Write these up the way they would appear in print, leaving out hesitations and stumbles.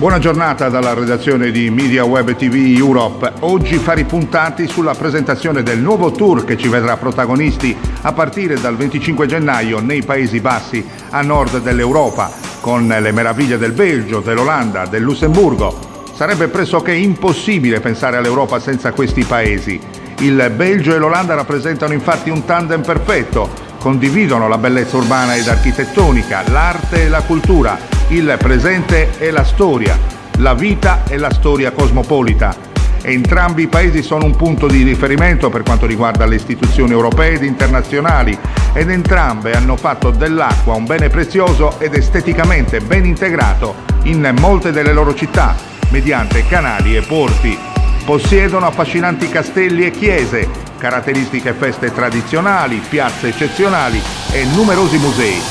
Buona giornata dalla redazione di Media Web TV Europe. Oggi fari puntati sulla presentazione del nuovo tour che ci vedrà protagonisti a partire dal 25 gennaio nei Paesi Bassi a nord dell'Europa, con le meraviglie del Belgio, dell'Olanda, del Lussemburgo. Sarebbe pressoché impossibile pensare all'Europa senza questi paesi. Il Belgio e l'Olanda rappresentano infatti un tandem perfetto, condividono la bellezza urbana ed architettonica, l'arte e la cultura, il presente e la storia, la vita e la storia cosmopolita. Entrambi i paesi sono un punto di riferimento per quanto riguarda le istituzioni europee ed internazionali ed entrambe hanno fatto dell'acqua un bene prezioso ed esteticamente ben integrato in molte delle loro città, mediante canali e porti. Possiedono affascinanti castelli e chiese, caratteristiche feste tradizionali, piazze eccezionali e numerosi musei.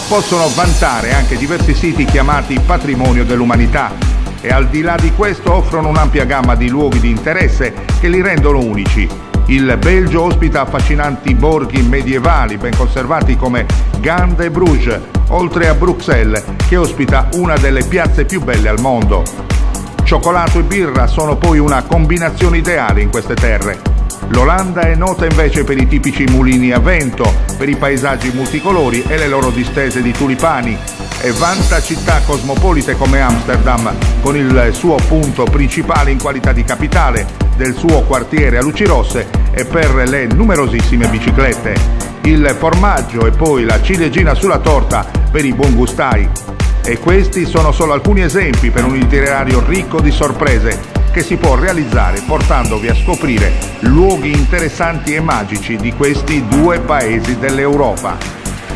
Possono vantare anche diversi siti chiamati patrimonio dell'umanità e al di là di questo offrono un'ampia gamma di luoghi di interesse che li rendono unici. Il Belgio ospita affascinanti borghi medievali ben conservati come Gand e Bruges, oltre a Bruxelles che ospita una delle piazze più belle al mondo. Cioccolato e birra sono poi una combinazione ideale in queste terre. L'Olanda è nota invece per i tipici mulini a vento, per i paesaggi multicolori e le loro distese di tulipani e vanta città cosmopolite come Amsterdam, con il suo punto principale in qualità di capitale, del suo quartiere a luci rosse e per le numerosissime biciclette. Il formaggio e poi la ciliegina sulla torta per i buongustai. E questi sono solo alcuni esempi per un itinerario ricco di sorprese che si può realizzare portandovi a scoprire luoghi interessanti e magici di questi due paesi dell'Europa.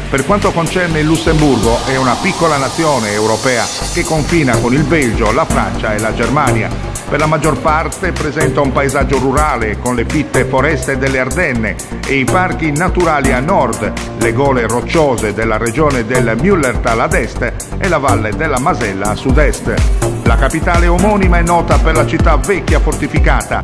Per quanto concerne il Lussemburgo, è una piccola nazione europea che confina con il Belgio, la Francia e la Germania. Per la maggior parte presenta un paesaggio rurale con le fitte foreste delle Ardenne e i parchi naturali a nord, le gole rocciose della regione del Müllertal ad est e la valle della Masella a sud-est. La capitale omonima è nota per la città vecchia fortificata